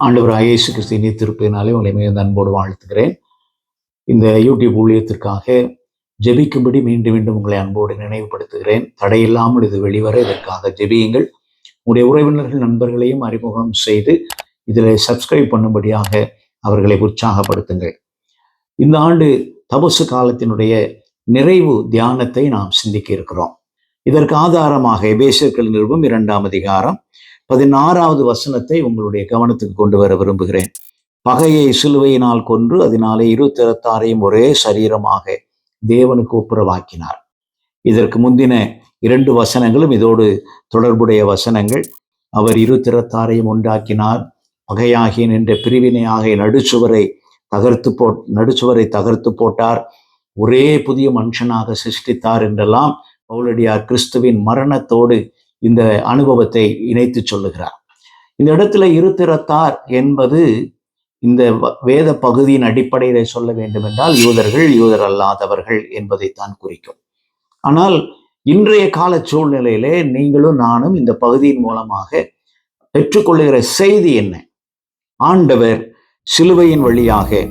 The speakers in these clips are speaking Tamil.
ஆண்டவராகிய இயேசு கிறிஸ்துவின் திருப்பதினாலே உங்களை மிகுந்த அன்போடு வாழ்த்துகிறேன். இந்த யூடியூப் ஊழியத்திற்காக ஜெபிக்கும்படி மீண்டும் மீண்டும் உங்களை அன்போடு நினைவுபடுத்துகிறேன். தடையில்லாமல் இது வெளிவர இதற்காக ஜெபியுங்கள். உங்களுடைய உறவினர்கள் நண்பர்களையும் அறிமுகம் செய்து இதில் சப்ஸ்கிரைப் பண்ணும்படியாக அவர்களை உற்சாகப்படுத்துங்கள். இந்த ஆண்டு தபசு காலத்தினுடைய நிறைவு தியானத்தை நாம் சிந்திக்க இருக்கிறோம். இதற்கு ஆதாரமாக எபேசியர்கள் நிருபம் 2ஆம் அதிகாரம் 16வது வசனத்தை உங்களுடைய கவனத்துக்கு கொண்டு வர விரும்புகிறேன். பகையை சிலுவையினால் கொன்று அதனாலே இரு திறத்தாரையும் ஒரே சரீரமாக தேவனுக்கு ஒப்புரவாக்கினார். இதற்கு முந்தின 2 வசனங்களும் இதோடு தொடர்புடைய வசனங்கள். அவர் இரு திறத்தாரையும் உண்டாக்கினார், பகையாகிய நின்ற பிரிவினையாக நடுச்சுவரை தகர்த்து போட்டார், ஒரே புதிய மனுஷனாக சிருஷ்டித்தார் என்றெல்லாம் பவுலடியார் கிறிஸ்துவின் மரணத்தோடு இந்த அனுபவத்தை இணைத்து சொல்லுகிறார். இந்த இடத்துல இரு திறத்தார் என்பது இந்த வேத பகுதியின் அடிப்படையில சொல்ல வேண்டும் என்றால் யூதர்கள், யூதர் அல்லாதவர்கள் என்பதைத்தான் குறிக்கும். ஆனால் இன்றைய கால சூழ்நிலையிலே நீங்களும் நானும் இந்த பகுதியின் மூலமாக பெற்றுக்கொள்ளுகிற செய்தி என்ன? ஆண்டவர் சிலுவையின் வழியாக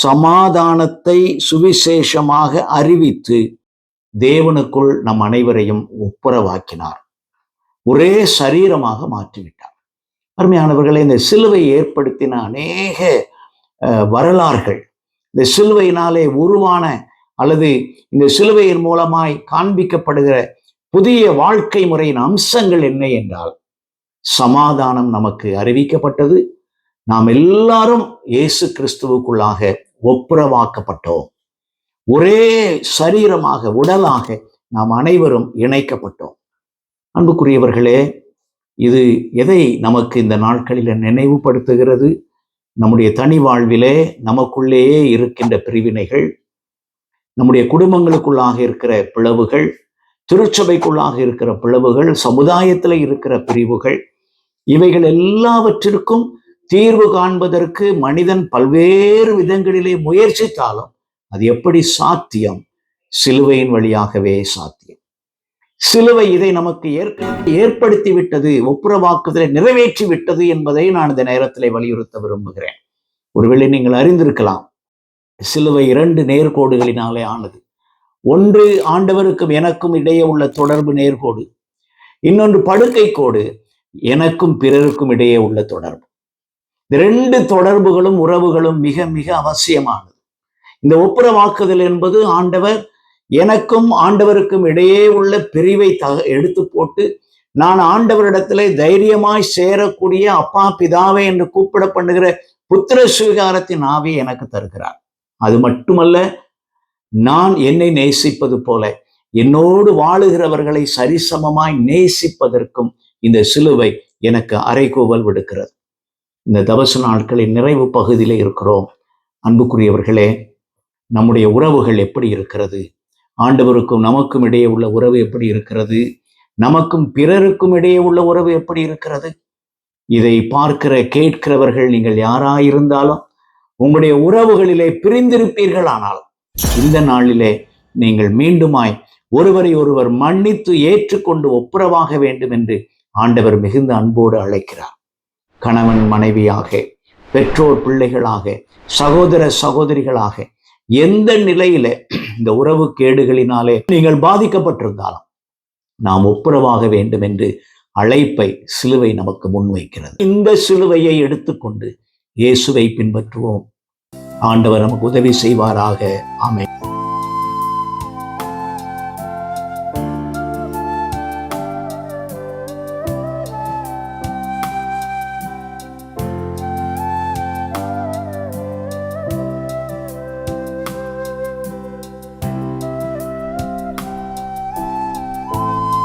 சமாதானத்தை சுவிசேஷமாக அறிவித்து தேவனுக்குள் நம் அனைவரையும் ஒப்புரவாக்கினார், ஒரே சரீரமாக மாற்றிவிட்டார். அருமையானவர்களே, இந்த சிலுவை ஏற்படுத்தின அநேக வரலாறுகள், இந்த சிலுவையினாலே உருவான அல்லது இந்த சிலுவையின் மூலமாய் காண்பிக்கப்படுகிற புதிய வாழ்க்கை முறையின் அம்சங்கள் என்ன என்றால், சமாதானம் நமக்கு அறிவிக்கப்பட்டது. நாம் எல்லாரும் இயேசு கிறிஸ்துவுக்குள்ளாக ஒப்புரவாக்கப்பட்டோம், ஒரே சரீரமாக உடலாக நாம் அனைவரும் இணைக்கப்பட்டோம். அன்புக்குரியவர்களே, இது எதை நமக்கு இந்த நாட்களில் நினைவுபடுத்துகிறது? நம்முடைய தனி வாழ்விலே நமக்குள்ளேயே இருக்கின்ற பிரிவினைகள், நம்முடைய குடும்பங்களுக்குள்ளாக இருக்கிற பிளவுகள், திருச்சபைக்குள்ளாக இருக்கிற பிளவுகள், சமுதாயத்தில் இருக்கிற பிரிவுகள், இவைகள் எல்லாவற்றிற்கும் தீர்வு காண்பதற்கு மனிதன் பல்வேறு விதங்களிலே முயற்சித்தாலும் அது எப்படி சாத்தியம்? சிலுவையின் வழியாகவே சாத்தியம். சிலுவை இதை நமக்கு ஏற்படுத்தி விட்டது, ஒப்புரவாக்குதலை நிறைவேற்றி விட்டது என்பதை நான் இந்த நேரத்தில் வலியுறுத்த விரும்புகிறேன். ஒருவேளை நீங்கள் அறிந்திருக்கலாம், சிலுவை 2 நேர்கோடுகளினாலே ஆனது. ஒன்று ஆண்டவருக்கும் எனக்கும் இடையே உள்ள தொடர்பு நேர்கோடு, இன்னொன்று படுக்கை கோடு, எனக்கும் பிறருக்கும் இடையே உள்ள தொடர்பு. இந்த 2 தொடர்புகளும் உறவுகளும் மிக மிக அவசியமானது. இந்த ஒப்புரவாக்குதல் என்பது ஆண்டவர் எனக்கும் ஆண்டவருக்கும் இடையே உள்ள பிரிவை எடுத்து போட்டு நான் ஆண்டவரிடத்திலே தைரியமாய் சேரக்கூடிய அப்பா பிதாவே என்று கூப்பிட பண்ணுகிற புத்திர சுவிகாரத்தின் ஆவியை எனக்கு தருகிறார். அது மட்டுமல்ல, நான் என்னை நேசிப்பது போல என்னோடு வாழுகிறவர்களை சரிசமமாய் நேசிப்பதற்கும் இந்த சிலுவை எனக்கு அறைகூவல் விடுக்கிறது. இந்த தபசு நாட்களின் நிறைவு பகுதியிலே இருக்கிறோம். அன்புக்குரியவர்களே, நம்முடைய உறவுகள் எப்படி இருக்கிறது? ஆண்டவருக்கும் நமக்கும் இடையே உள்ள உறவு எப்படி இருக்கிறது? நமக்கும் பிறருக்கும் இடையே உள்ள உறவு எப்படி இருக்கிறது? இதை பார்க்கிற கேட்கிறவர்கள் நீங்கள் யாராயிருந்தாலும் உங்களுடைய உறவுகளிலே பிரிந்திருப்பீர்கள். ஆனால் இந்த நாளிலே நீங்கள் மீண்டுமாய் ஒருவரை ஒருவர் மன்னித்து ஏற்றுக்கொண்டு ஒப்புரவாக வேண்டும் என்று ஆண்டவர் மிகுந்த அன்போடு அழைக்கிறார். கணவன் மனைவியாக, பெற்றோர் பிள்ளைகளாக, சகோதர சகோதரிகளாக, எந்த நிலையில இந்த உறவு கேடுகளினாலே நீங்கள் பாதிக்கப்பட்டிருந்தாலும் நாம் ஒப்புரவாக வேண்டும் என்று அழைப்பை சிலுவை நமக்கு முன்வைக்கிறது. இந்த சிலுவையை எடுத்துக்கொண்டு இயேசுவை பின்பற்றுவோம். ஆண்டவர் நமக்கு உதவி செய்வாராக. ஆமென்.